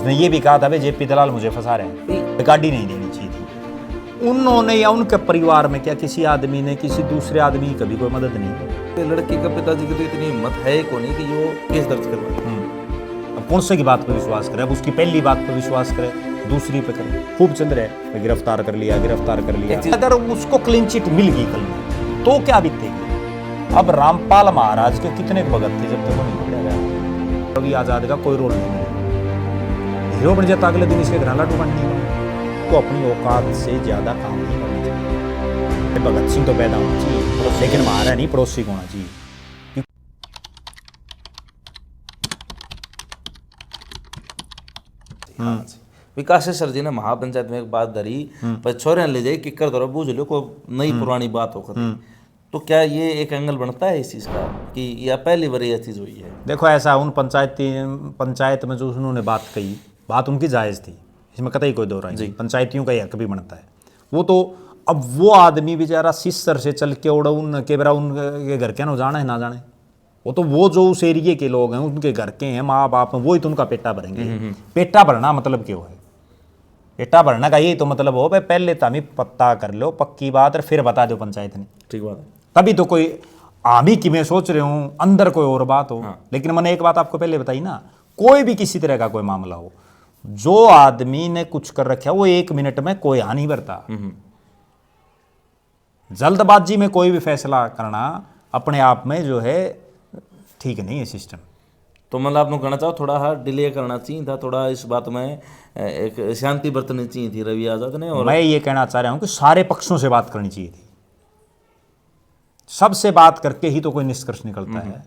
उसने ये भी कहा था भाई जेपी दलाल मुझे फंसा रहे हैं, गाड़ी नहीं देनी चाहिए थी। उन्होंने या उनके परिवार में क्या किसी आदमी ने किसी दूसरे आदमी की कभी कोई मदद नहीं की। लड़की का पिताजी की तो इतनी हिम्मत है को नहीं कि वो केस दर्ज करवाए। अब कौन से की बात पर विश्वास करे, अब उसकी पहली बात पर विश्वास करे, दूसरी पे करे। खूब चल रहा है गिरफ्तार कर लिया, गिरफ्तार कर लिया। अगर उसको क्लीन चिट मिल गई कल में तो क्या बीतेगी। अब रामपाल महाराज के कितने भगत थे जब तक वो नहीं पकड़ा गया। रवि आजाद का कोई रोल नहीं है, हीरो बन जाता अगले दिन इसके घर लाडू बन नहीं तो अपनी औकात से ज्यादा काम नहीं करना चाहिए। भगत सिंह तो पैदा होना चाहिए लेकिन हमारा नहीं पड़ोसी को होना चाहिए। विकास सर जी ने महापंचायत में एक बात धरी पर छोरे ले जाए किकर दौरा बूझ लो को नई पुरानी बात हो तो क्या ये एक एंगल बनता है इस चीज का कि या पहली बार ये चीज हुई है। देखो ऐसा उन पंचायत में जो उन्होंने बात कही बात उनकी जायज़ थी, इसमें कतई कोई दो राय नहीं। पंचायतियों का हक भी बनता है वो तो। अब वो आदमी बेचारा सिस्सर से चल के उड़ उन के बरा उनके घर के ना जाना है ना जाने, वो जो उस एरिए के लोग हैं उनके घर के हैं माँ बाप हैं वो ही तो उनका पेटा भरेंगे। पेटा भरना मतलब क्यों है, पेटा भरना का यही तो मतलब हो भाई पहले तो हमें पता कर लो पक्की बात और फिर बता दो पंचायत ने, ठीक बात है। तभी तो कोई आमी की मैं सोच रही हूँ अंदर कोई और बात हो। लेकिन मैंने एक बात आपको पहले बताई ना, कोई भी किसी तरह का कोई मामला हो जो आदमी ने कुछ कर रखा वो 1 मिनट में कोई आ नहीं भरता। जल्दबाजी में कोई भी फैसला करना अपने आप में जो है ठीक नहीं है सिस्टम। तो मतलब आपने कहना चाहो थोड़ा सा डिले करना चाहिए था, थोड़ा इस बात में एक शांति बरतनी चाहिए थी रवि आजाद ने। और मैं ये कहना चाह रहा हूं कि सारे पक्षों से बात करनी चाहिए थी, सबसे बात करके ही तो कोई निष्कर्ष निकलता है,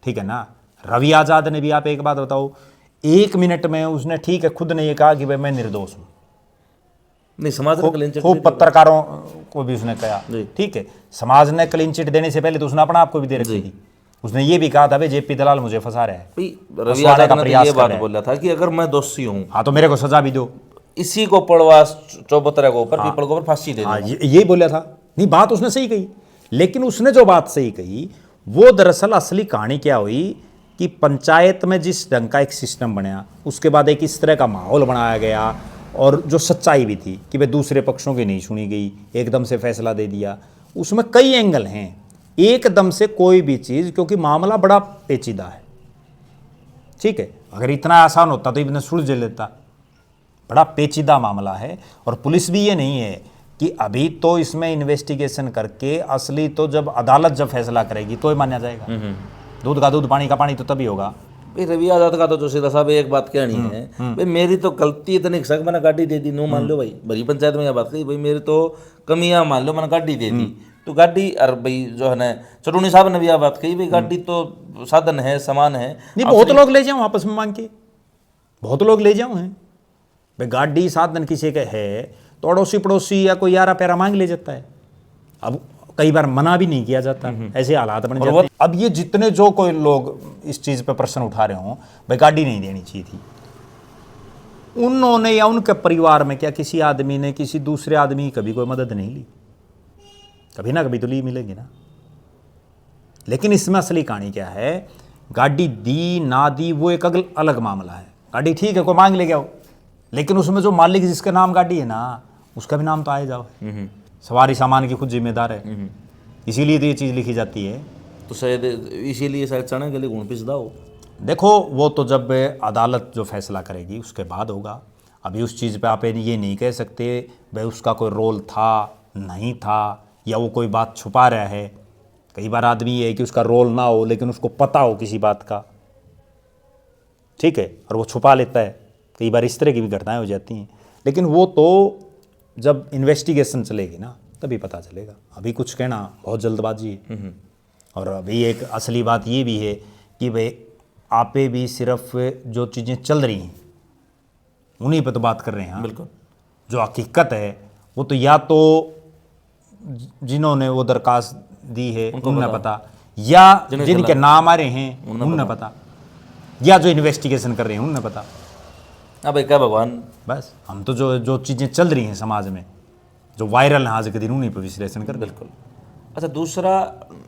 ठीक है ना। रवि आजाद ने भी, आप एक बात बताओ, 1 मिनट में उसने ठीक है खुद ने ये कहा कि भाई मैं निर्दोष हूं, नहीं समाज ने क्लीन चिट खूब पत्रकारों को भी उसने कहा, ठीक है। समाज ने क्लीन चिट देने से पहले तो उसने अपना आपको भी दे रखी थी। उसने ये भी कहा था भाई जेपी दलाल मुझे फंसा रहा है। रवि आजाद ने ये बात बोला था कि अगर मैं दोषी हूं हाँ तो मेरे को सजा भी दो, इसी को पड़वास चौबतरा के ऊपर पीपल के ऊपर फांसी दे दो। ये बोला था। नहीं बात उसने सही कही, लेकिन उसने जो बात सही कही वो दरअसल असली कहानी क्या हुई कि पंचायत में जिस ढंग का एक सिस्टम बनाया उसके बाद एक इस तरह का माहौल बनाया गया और जो सच्चाई भी थी कि भाई दूसरे पक्षों की नहीं सुनी गई, एकदम से फैसला दे दिया। उसमें कई एंगल हैं, एकदम से कोई भी चीज़, क्योंकि मामला बड़ा पेचीदा है, ठीक है। अगर इतना आसान होता तो इतना सुलझ लेता, बड़ा पेचीदा मामला है। और पुलिस भी ये नहीं है कि अभी तो इसमें इन्वेस्टिगेशन करके असली तो जब अदालत जब फैसला करेगी तो ही माना जाएगा। दूध का दूध पानी का पानी तो तभी होगा। भाई रवि आजाद का तो जो सीधा साहब एक बात कहनी है, भाई मेरी तो गलती इतनी सक मैंने गाड़ी दे दी, नो मान लो भाई भरी पंचायत में यह बात कही, भाई मेरी तो कमियां मान लो मैंने गाड़ी दे दी तो गाड़ी, और भाई जो है ना चटूनी साहब ने भी यह बात कही भाई गाड़ी तो साधन है सामान है। नहीं बहुत लोग ले जाऊँ आपस में मांग के, बहुत लोग ले जाऊँ हैं भाई गाड़ी साधन किसी के है तो अड़ोसी पड़ोसी या कोई यारा पैरा मांग ले जाता है। अब कई बार मना भी नहीं किया जाता, ऐसे हालात बन जाते हैं। अब ये जितने जो कोई लोग इस चीज़ पे प्रश्न उठा रहे हों भाई गाड़ी नहीं देनी चाहिए थी, उन्होंने या उनके परिवार में क्या किसी आदमी ने किसी दूसरे आदमी की कभी कोई मदद नहीं ली, कभी ना कभी तो ली मिलेगी ना। लेकिन इसमें असली कहानी क्या है, गाड़ी दी ना दी वो एक अलग मामला है। गाड़ी ठीक है कोई मांग ले गया हो, लेकिन उसमें जो मालिक जिसके नाम गाड़ी है ना उसका भी नाम तो आए जाओ। सवारी सामान की खुद जिम्मेदार है, इसीलिए तो ये चीज़ लिखी जाती है। तो शायद इसीलिए शायद चने के लिए गुण पिसदा हो। देखो वो तो जब अदालत जो फैसला करेगी उसके बाद होगा। अभी उस चीज़ पे आप ये नहीं कह सकते भाई उसका कोई रोल था नहीं था या वो कोई बात छुपा रहा है। कई बार आदमी ये है कि उसका रोल ना हो लेकिन उसको पता हो किसी बात का, ठीक है, और वो छुपा लेता है। कई बार इस तरह की भी घटनाएं हो जाती हैं, लेकिन वो तो जब इन्वेस्टिगेशन चलेगी ना तभी पता चलेगा। अभी कुछ कहना बहुत जल्दबाजी है। और अभी एक असली बात ये भी है कि भाई आपे भी सिर्फ जो चीज़ें चल रही हैं उन्हीं पे तो बात कर रहे हैं। बिल्कुल, जो हकीकत है वो तो या तो जिन्होंने वो दरखास्त दी है उन्हें पता, या जिनके नाम आ रहे हैं उन्हें पता, या जो इन्वेस्टिगेशन कर रहे हैं उन्हें पता। अब क्या भगवान, बस हम तो जो चीज़ें चल रही हैं समाज में जो वायरल हैं आज के दिन उन्हीं पर विश्लेषण कर। बिल्कुल। अच्छा दूसरा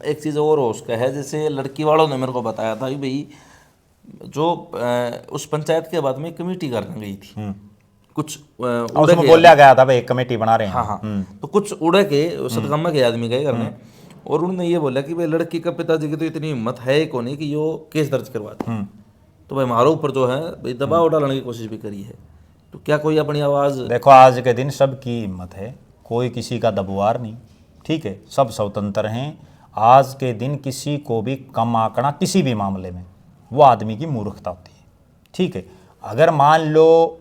एक चीज़ और हो उसका है, जैसे लड़की वालों ने मेरे को बताया था कि भाई जो उस पंचायत के बाद में एक कमेटी करने गई थी, कुछ और उसमें बोला गया था भाई एक कमेटी बना रहे हैं। हाँ हाँ, तो कुछ उड़े के सतगम्मा के आदमी गए करने, और उन्होंने ये बोला कि भाई लड़की का पिताजी की तो इतनी हिम्मत है को नहीं कि यो केस दर्ज करवा दे, तो भाई हमारे ऊपर जो है भाई दबाव डालने की कोशिश भी करी है। तो क्या कोई अपनी आवाज़, देखो आज के दिन सबकी हिम्मत है, कोई किसी का दबुआर नहीं, ठीक है, सब स्वतंत्र हैं। आज के दिन किसी को भी कम आंकना किसी भी मामले में वो आदमी की मूर्खता होती है, ठीक है। अगर मान लो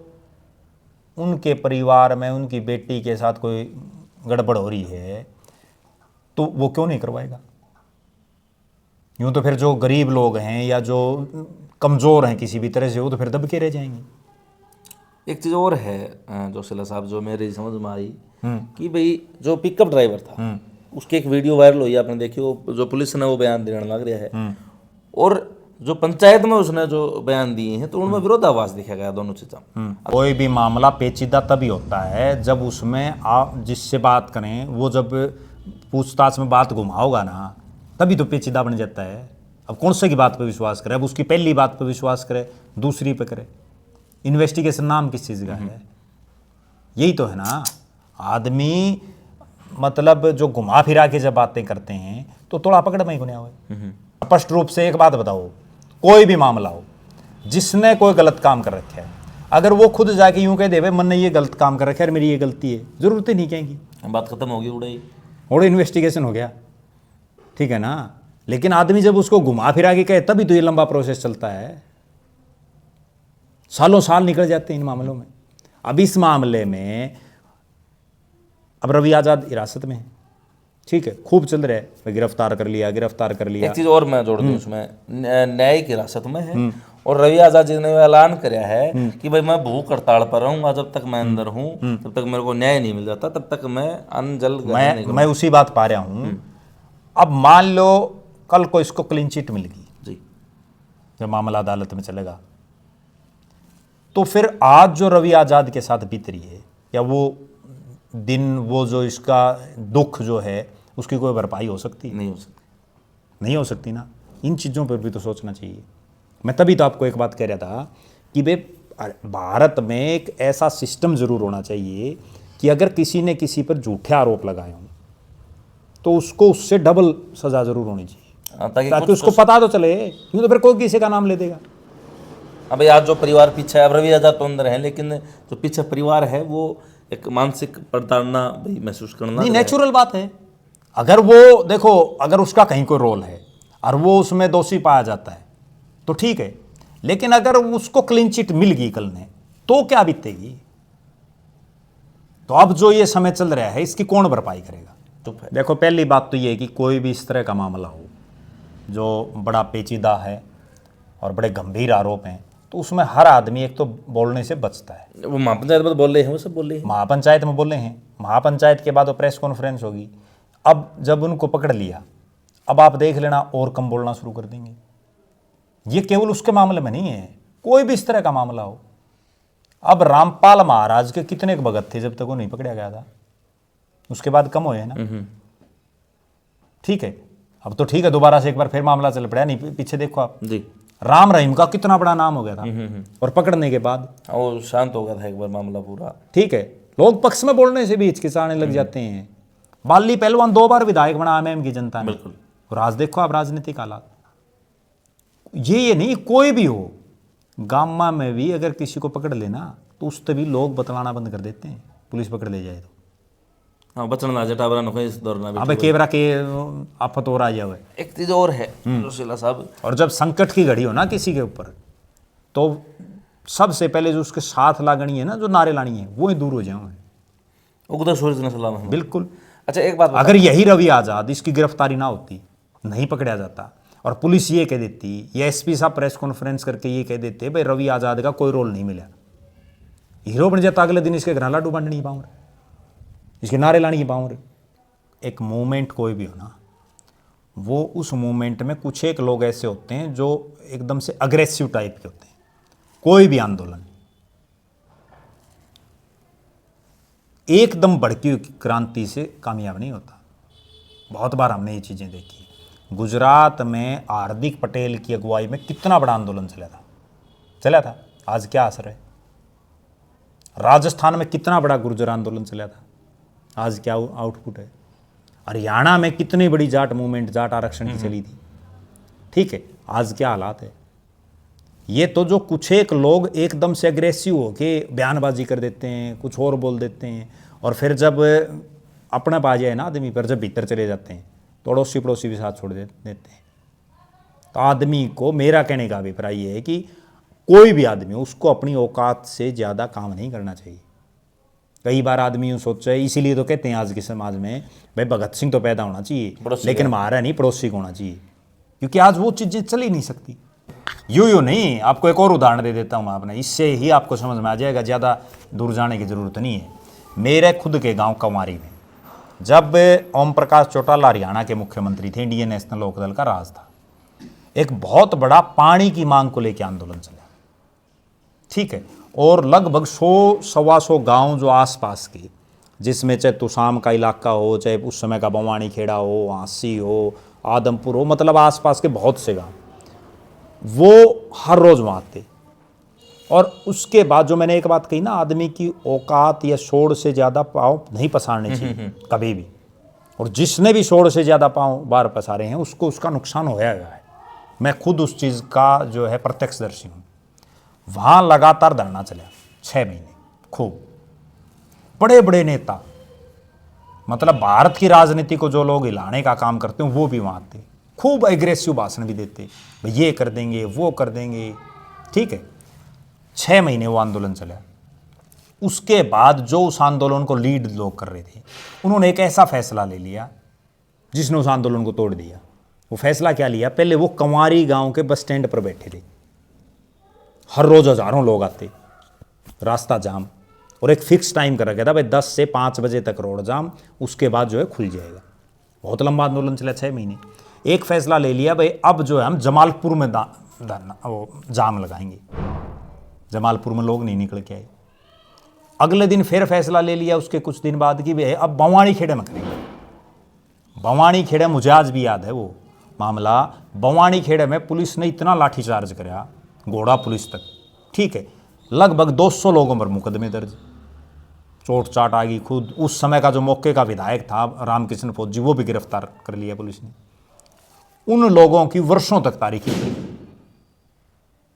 उनके परिवार में उनकी बेटी के साथ कोई गड़बड़ हो रही है तो वो क्यों नहीं करवाएगा? यूं तो फिर जो गरीब लोग हैं या जो कमज़ोर हैं किसी भी तरह से वो तो फिर दब के रह जाएंगे। एक चीज़ और है जोशीला साहब जो मेरी समझ में आई कि भाई जो पिकअप ड्राइवर था उसकी एक वीडियो वायरल हुई, आपने देखी, वो जो पुलिस ने वो बयान देने लग रहा है, और जो पंचायत में उसने जो बयान दिए हैं तो उनमें विरोधाभास दिखा गया दोनों चीज़ों। कोई भी मामला पेचीदा तभी होता है जब उसमें आप जिससे बात करें वो जब पूछताछ में बात घुमाओगा ना तभी तो पेचीदा बन जाता है। अब कौन से की बात पे विश्वास करे? अब उसकी पहली बात पे विश्वास करे, दूसरी पे करे? इन्वेस्टिगेशन नाम किस चीज़ का है? यही तो है ना। आदमी मतलब जो घुमा फिरा के जब बातें करते हैं तो थोड़ा पकड़ में ही गुनिया हुए। स्पष्ट रूप से एक बात बताओ, कोई भी मामला हो जिसने कोई गलत काम कर रखा है, अगर वो खुद जाके यूं कह दे भाई मन ने ये गलत काम कर रखा है, मेरी ये गलती है, जरूरत ही नहीं कहेंगी, बात खत्म होगी, उड़ाई और इन्वेस्टिगेशन हो गया, ठीक है ना। लेकिन आदमी जब उसको घुमा फिरा के कहे तभी तो ये लंबा प्रोसेस चलता है, सालों साल निकल जाते हैं इन मामलों में। अब इस मामले में अब रवि आज़ाद हिरासत में है, ठीक है, खूब चल रहा है, गिरफ्तार कर लिया, गिरफ्तार कर लिया। एक चीज़ और मैं जोड़ दूँ उसमें, न्यायिक हिरासत में है, और रवि आज़ाद जी ने ऐलान कराया है कि भाई मैं भूख हड़ताल पर रहूंगा, जब तक मैं अंदर हूँ तब तक मेरे को न्याय नहीं मिल जाता, तब तक मैं अन्न जल ग्रहण नहीं मैं उसी बात पा रहा हूँ। अब मान लो कल को इसको क्लीन चिट मिल गई जी, जब मामला अदालत में चलेगा, तो फिर आज जो रवि आज़ाद के साथ बीत रही है या वो दिन, वो जो इसका दुख जो है उसकी कोई भरपाई हो सकती है? नहीं हो सकती, नहीं हो सकती ना। इन चीज़ों पर भी तो सोचना चाहिए। मैं तभी तो आपको एक बात कह रहा था कि भाई भारत में एक ऐसा सिस्टम ज़रूर होना चाहिए कि अगर किसी ने किसी पर झूठे आरोप लगाए हों तो उसको उससे डबल सज़ा ज़रूर होनी चाहिए, ताकि उसको पता तो चले, क्यों तो फिर कोई किसी का नाम ले देगा। अब आज जो परिवार पीछे है, अब रवि आज़ाद तो अंदर है, लेकिन जो पीछे परिवार है वो एक मानसिक प्रताड़ना भाई महसूस करना नहीं, नेचुरल बात है। अगर वो देखो, अगर उसका कहीं कोई रोल है और वो उसमें दोषी पाया जाता है तो ठीक है, लेकिन अगर उसको क्लीन चिट मिल गई कल ने तो क्या बीतेगी? तो अब जो ये समय चल रहा है इसकी कौन भरपाई करेगा? चुप है। देखो, पहली बात तो ये है कि कोई भी इस तरह का मामला हो जो बड़ा पेचीदा है और बड़े गंभीर आरोप हैं तो उसमें हर आदमी एक तो बोलने से बचता है। वो महापंचायत में तो बोल रहे हैं, वो सब बोल रहे हैं, महापंचायत में बोले हैं, महापंचायत के बाद वो प्रेस कॉन्फ्रेंस होगी। अब जब उनको पकड़ लिया, अब आप देख लेना और कम बोलना शुरू कर देंगे। ये केवल उसके मामले में नहीं है, कोई भी इस तरह का मामला हो। अब रामपाल महाराज के कितने भगत थे जब तक वो नहीं पकड़ा गया था, उसके बाद कम हुए हैं ना, ठीक है। अब तो ठीक है, दोबारा से एक बार फिर मामला चल पड़ा, नहीं पीछे देखो आप जी, राम रहीम का कितना बड़ा नाम हो गया था और पकड़ने के बाद वो शांत हो गया था एक बार मामला पूरा, ठीक है। लोग पक्ष में बोलने से भी हिचकिचाने लग जाते हैं। बाली पहलवान 2 बार विधायक बना एमएम की जनता ने, बिल्कुल। और आज देखो आप राजनीतिक हालात। ये नहीं, कोई भी हो, गामा में भी अगर किसी को पकड़ लेना तो उस तभी लोग बतलाना बंद कर देते हैं, पुलिस पकड़ ले जाए तो। हाँ, बचन ना जटावरा न इस दौर ना अबे केवरा के आफत हो रहा है हुए। एक चीज और है जोशीला साहब, और जब संकट की घड़ी हो ना किसी के ऊपर तो सबसे पहले जो उसके साथ लागणी है ना, जो नारे लानी है, वो ही दूर हो जाए। उगदा सूरज ने सलाम है। बिल्कुल। अच्छा, एक बात अगर यही रवि आज़ाद, इसकी गिरफ्तारी ना होती, नहीं पकड़ा जाता और पुलिस ये कह देती या एसपी साहब प्रेस कॉन्फ्रेंस करके ये कह देते भाई रवि आज़ाद का कोई रोल नहीं मिला, हीरो बन जाता, अगले दिन इसके घर लाडू बांट नहीं पाऊँ, इसके नारे लाने की पाऊँ। एक मूवमेंट कोई भी हो ना, वो उस मूवमेंट में कुछ एक लोग ऐसे होते हैं जो एकदम से अग्रेसिव टाइप के होते हैं। कोई भी आंदोलन एकदम भड़की हुई क्रांति से कामयाब नहीं होता। बहुत बार हमने ये चीज़ें देखी। गुजरात में हार्दिक पटेल की अगुवाई में कितना बड़ा आंदोलन चला था, आज क्या असर है। राजस्थान में कितना बड़ा गुर्जर आंदोलन चला था, आज क्या आउटपुट है। हरियाणा में कितनी बड़ी जाट मूवमेंट, जाट आरक्षण की चली थी, ठीक है, आज क्या हालात है। ये तो जो कुछ एक लोग एकदम से अग्रेसिव होके बयानबाजी कर देते हैं, कुछ और बोल देते हैं, और फिर जब अपना पा जाए ना आदमी पर, जब भीतर चले जाते हैं तो अड़ोसी पड़ोसी भी साथ छोड़ देते हैं। तो आदमी को, मेरा कहने का अभिप्राय ये है कि कोई भी आदमी उसको अपनी औकात से ज़्यादा काम नहीं करना चाहिए। कई बार आदमी यूँ सोच रहे, इसीलिए तो कहते हैं आज के समाज में भाई भगत सिंह तो पैदा होना चाहिए, लेकिन मारा नहीं, पड़ोसी को होना चाहिए, क्योंकि आज वो चीज़ें चल ही नहीं सकती। यूँ नहीं, आपको एक और उदाहरण दे देता हूँ मैं अपने, इससे ही आपको समझ में आ जाएगा, ज़्यादा दूर जाने की ज़रूरत नहीं है। मेरे खुद के गांव कंवारी में जब ओम प्रकाश चौटाला हरियाणा के मुख्यमंत्री थे, इंडियन नेशनल लोकदल का राज था, एक बहुत बड़ा पानी की मांग को लेकर आंदोलन चला, ठीक है, और लगभग 100-125 गांव जो आसपास के, जिसमें चाहे तुसाम का इलाका हो, चाहे उस समय का बवानी खेड़ा हो, आंसी हो, आदमपुर हो, मतलब आसपास के बहुत से गांव, वो हर रोज वहाँ थे। और उसके बाद जो मैंने एक बात कही ना, आदमी की औकात या शोर से ज़्यादा पाँव नहीं पसारने चाहिए कभी भी, और जिसने भी शोर से ज़्यादा पाँव बार पसारे हैं उसको उसका नुकसान होया है। मैं खुद उस चीज़ का जो है प्रत्यक्षदर्शी हूँ। वहाँ लगातार धरना चला 6 महीने, खूब बड़े बड़े नेता, मतलब भारत की राजनीति को जो लोग हिलाने का काम करते हैं वो भी वहाँ थे, खूब एग्रेसिव भाषण भी देते, भाई ये कर देंगे, वो कर देंगे, ठीक है। 6 महीने वो आंदोलन चला। उसके बाद जो उस आंदोलन को लीड लोग कर रहे थे, उन्होंने एक ऐसा फैसला ले लिया जिसने उस आंदोलन को तोड़ दिया। वो फैसला क्या लिया, पहले वो कंवारी गांव के बस स्टैंड पर बैठे थे, हर रोज हजारों लोग आते, रास्ता जाम, और एक फिक्स टाइम कर रखा था भाई 10 से 5 बजे तक रोड जाम, उसके बाद जो है खुल जाएगा। बहुत लंबा आंदोलन चला 6 महीने। एक फैसला ले लिया भाई अब जो है हम जमालपुर में जाम लगाएंगे, जमालपुर में लोग नहीं निकल के आए। अगले दिन फिर फैसला ले लिया उसके कुछ दिन बाद कि भाई अब बवानी खेड़े में करेंगे। बवानी खेड़े, मुझे आज भी याद है वो मामला, बवानी खेड़े में पुलिस ने इतना लाठीचार्ज कराया, घोड़ा पुलिस तक, ठीक है, लगभग 200 लोगों पर मुकदमे दर्ज, चोट चाट आ गई। खुद उस समय का जो मौके का विधायक था रामकृष्ण फौजी, वो भी गिरफ्तार कर लिया पुलिस ने। उन लोगों की वर्षों तक तारीखी थी,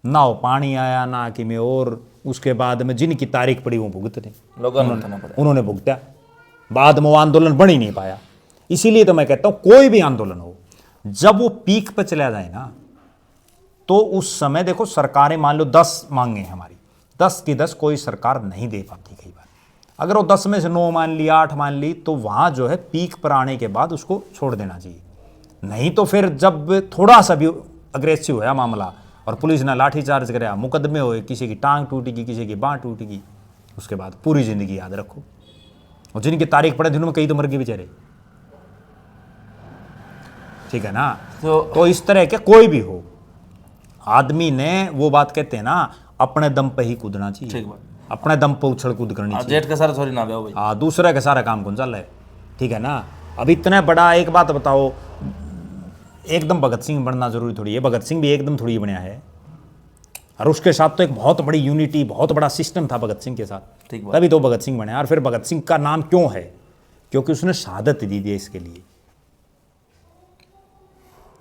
ना वो पानी आया ना कि में, और उसके बाद में जिनकी तारीख पड़ी वो भुगतते, उन्होंने भुगता। बाद में वो आंदोलन बढ़ ही नहीं पाया। इसीलिए तो मैं कहता हूँ कोई भी आंदोलन हो, जब वो पीक पर चला जाए ना, तो उस समय देखो सरकारें मान लो 10 मांगे हमारी, 10 की 10 कोई सरकार नहीं दे पाती कई बार। अगर वो 10 में से 9 मान ली, 8 मान ली, तो वहाँ जो है पीक पर आने के बाद उसको छोड़ देना चाहिए। नहीं तो फिर जब थोड़ा सा भी अग्रेसिव होया मामला और पुलिस ने लाठीचार्ज कराया, मुकदमे हुए, किसी की टांग टूटेगी, किसी की बाँह टूटेगी, उसके बाद पूरी ज़िंदगी याद रखो। और जिनकी तारीख पड़े दिनों में कई तो मर गए बेचारे, ठीक है ना। तो इस तरह के कोई भी हो, आदमी ने, वो बात कहते हैं ना, अपने दम पे ही कूदना चाहिए, अपने दम पे उछल कूद करनी चाहिए। जेठ का सारा थोड़ी ना भाई, हाँ, दूसरे का सारा काम कौन चल रहा है, ठीक है ना। अब इतना बड़ा, एक बात बताओ, एकदम भगत सिंह बनना जरूरी थोड़ी है, भगत सिंह भी एकदम थोड़ी बनया है, और उसके साथ तो एक बहुत बड़ी यूनिटी, बहुत बड़ा सिस्टम था भगत सिंह के साथ, तभी तो भगत सिंह बने। और फिर भगत सिंह का नाम क्यों है, क्योंकि उसने शहादत दी थी इसके लिए।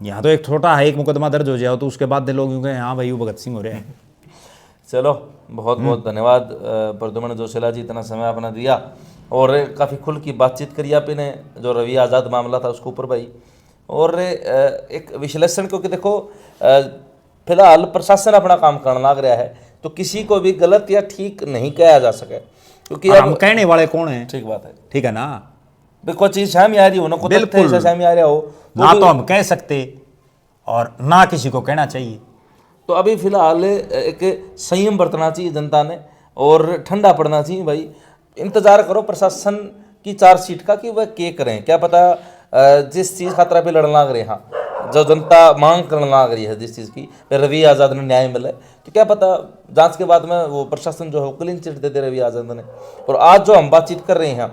यहाँ तो एक छोटा है, एक मुकदमा दर्ज हो जाए तो उसके बाद लोग यूँ कहें हाँ भाई वो भगत सिंह हो रहे हैं। चलो, बहुत बहुत धन्यवाद प्रद्युमन जोशीला जी, इतना समय अपना दिया और काफ़ी खुल की बातचीत करी आपने, जो रवि आज़ाद मामला था उसके ऊपर भाई, और एक विश्लेषण, क्योंकि देखो फिलहाल प्रशासन अपना काम करने लग रहा है, तो किसी को भी गलत या ठीक नहीं कहा जा सके, क्योंकि हम कहने वाले कौन है, ठीक बात है, ठीक है ना। कोई चीज़ सामने आ रही हो ना, कोई तथ्य सामने आ रहा हो, ना तो हम कह सकते और ना किसी को कहना चाहिए। तो अभी फिलहाल एक संयम बरतना चाहिए जनता ने, और ठंडा पड़ना चाहिए भाई। इंतजार करो प्रशासन की चार्जशीट का कि वह क्या करें, क्या पता जिस चीज़ खतरा पे लड़ना लग रहे हैं, जो जनता मांग करने लग रही है जिस चीज़ की, रवि आज़ाद ने न्याय मिले, तो क्या पता जांच के बाद में वो प्रशासन जो है क्लीन चिट दे दे रवि आज़ाद ने। और आज जो हम बातचीत कर रहे हैं,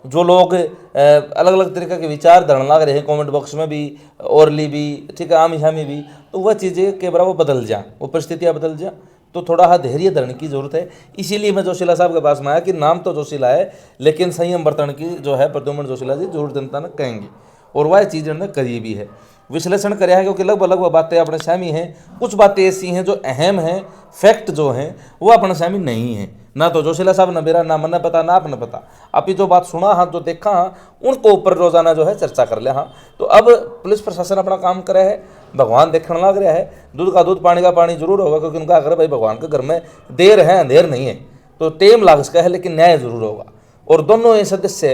जो लोग अलग अलग तरीके के विचार धरने लग रहे हैं कमेंट बॉक्स में भी, ओरली भी, ठीक है, आमी शामी भी, तो वह चीज़ें के बराबर बदल जा, वो परिस्थितियाँ बदल जा, तो थोड़ा धैर्य धरने की जरूरत है। इसीलिए मैं जोशीला साहब के पास में आया कि नाम तो जोशीला है, लेकिन संयम बरतन की जो है प्रद्युम्न जोशीला जी जरूर जनता ने कहेंगे, और वह चीज़ उन्होंने करी भी है, विश्लेषण कराया है, क्योंकि लगभग लगभग बातें अपने सहमी हैं। कुछ बातें ऐसी हैं जो अहम हैं, फैक्ट जो हैं वो अपने सहमी नहीं है, ना तो जोशीला साहब ना मेरा, ना मन पता, ना आपने पता। आप ही जो बात सुना हाँ, जो देखा हाँ, उनको ऊपर रोजाना जो है चर्चा कर लिया हाँ। तो अब पुलिस प्रशासन अपना काम करे है, भगवान देखने लग रहा है, दूध का दूध पानी का पानी जरूर होगा, क्योंकि उनका अगर भाई भगवान के घर में देर है अंधेर नहीं है, तो टेम लाग सका है, लेकिन न्याय जरूर होगा। और दोनों ये सदस्य,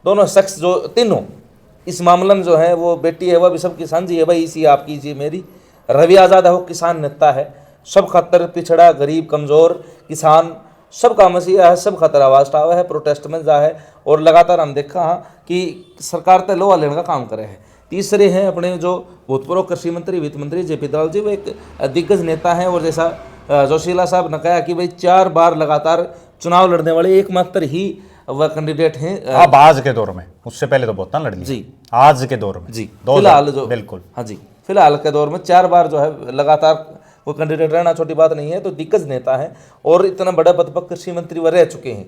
दोनों शख्स जो तीनों इस मामले में जो है, वो बेटी है वह भी सबकी साझी है भाई, इसी आपकी इसी मेरी। रवि आज़ाद है वो किसान नेता है, सब खतर पिछड़ा गरीब कमज़ोर किसान सबका मसीहा है, सब खतर आवाज़ उठावा है, प्रोटेस्ट में जा है, और लगातार हम देखा हाँ कि सरकार तो लोहा लेने का काम करे है। तीसरे हैं अपने जो भूतपूर्व कृषि मंत्री वित्त मंत्री जेपी दलाल जी, वो एक दिग्गज नेता हैं, और जैसा जोशीला साहब ने कहा कि भाई 4 बार लगातार चुनाव लड़ने वाले एकमात्र ही वह कैंडिडेट हैं। अब आज के दौर में, उससे पहले तो बहुत ना लड़ ली जी, आज के दौर में जी, फिलहाल जो बिल्कुल, हाँ जी, फिलहाल के दौर में 4 बार जो है लगातार वो कैंडिडेट रहना छोटी बात नहीं है। तो दिग्गज नेता है, और इतना बड़ा पद पर कृषि मंत्री वह रह चुके हैं,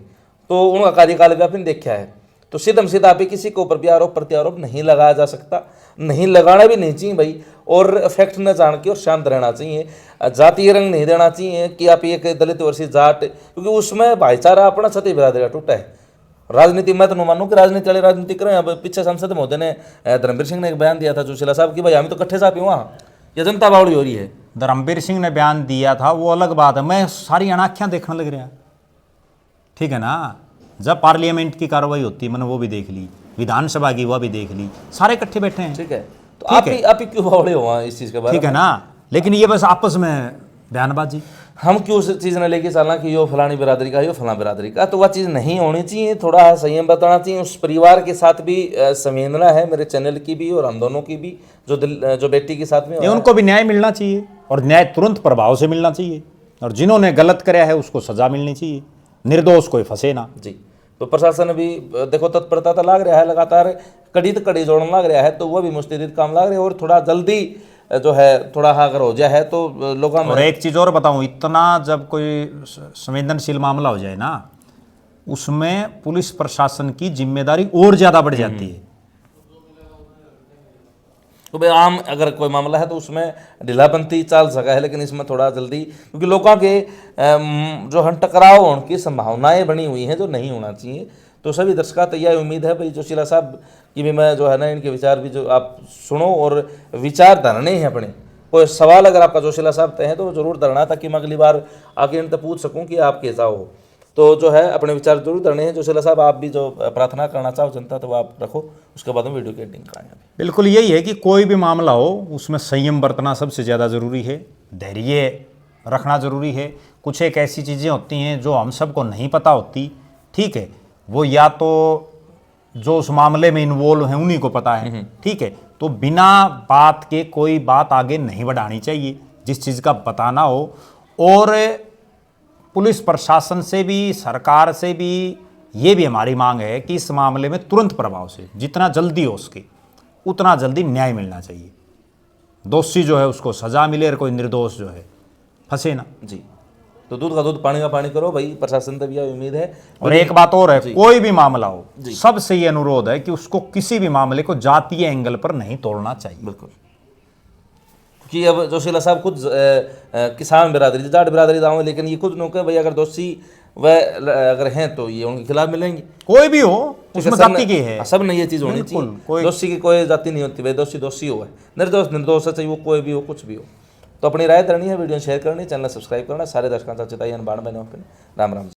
तो उनका कार्यकाल भी आपने देखा है। तो सीधम सीधा भी किसी के ऊपर भी आरोप प्रत्यारोप नहीं लगाया जा सकता, नहीं लगाना भी नहीं चाहिए भाई, और फैक्ट न जान के और शांत रहना चाहिए। जातीय रंग नहीं देना चाहिए कि आप एक दलित वर्षीय जाट, क्योंकि उसमें भाईचारा अपना सती बिरादरी का टूटा है। राजनीति मैं तो मानूं कि राजनीति वाले राजनीति करें। अब पीछे सांसद महोदय ने धर्मवीर सिंह ने एक बयान दिया था जोशीला साहब की भाई हम तो कट्ठे साहब ही वहाँ, ये जनता बावड़ी हो रही है। धर्मवीर सिंह ने बयान दिया था वो अलग बात है, मैं सारी अनाख्यां देखने लग रहा, ठीक है ना। जब पार्लियामेंट की कार्रवाई होती है मैंने वो भी देख ली, विधानसभा की वो भी देख ली, सारे इकट्ठे बैठे हैं, ठीक है। तो आप ही क्यों बावड़े हो वहाँ इस चीज़ के बारे में, ठीक है ना। लेकिन ये बस आपस में बयानबाजी, हम क्यों उस चीज़ ने लेके चलना कि यो फलानी बिरादरी का, यो फलां बिरादरी का, तो वह चीज़ नहीं होनी चाहिए। थोड़ा संयम बताना चाहिए। उस परिवार के साथ भी संवेदना है, मेरे चैनल की भी और हम दोनों की भी, जो बेटी के साथ में उनको भी न्याय मिलना चाहिए, और न्याय तुरंत प्रभाव से मिलना चाहिए, और जिन्होंने गलत कराया है उसको सजा मिलनी चाहिए, निर्दोष कोई फंसे ना जी। तो प्रशासन भी देखो तत्परता तो लाग रहा है, लगातार कड़ी तो कड़ी जोड़ने लग रहा है, तो वह भी मुस्तैद काम लाग रहे हैं, और थोड़ा जल्दी जो है थोड़ा अगर हो जाए है तो लोगों में। और एक चीज़ और बताऊं, इतना जब कोई संवेदनशील मामला हो जाए ना, उसमें पुलिस प्रशासन की जिम्मेदारी और ज़्यादा बढ़ जाती है। तो भाई आम अगर कोई मामला है तो उसमें ढीलापंथी चल सका है, लेकिन इसमें थोड़ा जल्दी, क्योंकि लोगों के जो है टकराव होने की संभावनाएं बनी हुई हैं जो नहीं होना चाहिए। तो सभी दर्शकों तो यह उम्मीद है भाई जोशीला साहब की भी मैं जो है ना इनके विचार भी जो आप सुनो, और विचार धरने हैं अपने। कोई सवाल अगर आपका जोशीला साहब तय है तो जरूर धरना, ताकि मैं अगली बार आके इनसे पूछ सकूं कि आप कैसा हो। तो जो है अपने विचार जरूर धरने हैं। जोशीला साहब आप भी जो प्रार्थना करना चाहो जनता, तो आप रखो, उसके बाद में वीडियो की एडिटिंग कराएंगे। बिल्कुल यही है कि कोई भी मामला हो उसमें संयम बरतना सबसे ज़्यादा ज़रूरी है, धैर्य रखना ज़रूरी है। कुछ एक ऐसी चीज़ें होती हैं जो हम सबको नहीं पता होती, ठीक है, वो या तो जो उस मामले में इन्वॉल्व हैं उन्हीं को पता है, ठीक है। तो बिना बात के कोई बात आगे नहीं बढ़ानी चाहिए जिस चीज़ का बताना हो। और पुलिस प्रशासन से भी, सरकार से भी ये भी हमारी मांग है कि इस मामले में तुरंत प्रभाव से जितना जल्दी हो सके उतना जल्दी न्याय मिलना चाहिए। दोषी जो है उसको सजा मिले और कोई निर्दोष जो है फंसे ना। जी। तो दूध का दूध पानी का पानी करो भाई, प्रशासन तक यह उम्मीद है। और एक बात और है, कोई भी मामला हो सबसे ये अनुरोध है कि उसको किसी भी मामले को जातीय एंगल पर नहीं तोड़ना चाहिए। बिल्कुल, कि अब जोशीला साहब खुद किसान बिरादरी, जाट बिरादरी दाव, लेकिन ये खुद नो के भाई अगर दोषी वह अगर हैं तो ये उनके खिलाफ मिलेंगे। कोई भी हो उसमें जाति की है, सब नहीं ये चीज़ होनी चाहिए। दोषी की कोई जाति नहीं होती भाई, दोषी दोषी हो, निर्दोष निर्दोष है, चाहे वो कोई भी हो, कुछ भी हो। तो अपनी राय करनी है, वीडियो शेयर करनी, चैनल सब्सक्राइब करना, सारे दर्शकों से चिताई बाण बने। राम राम।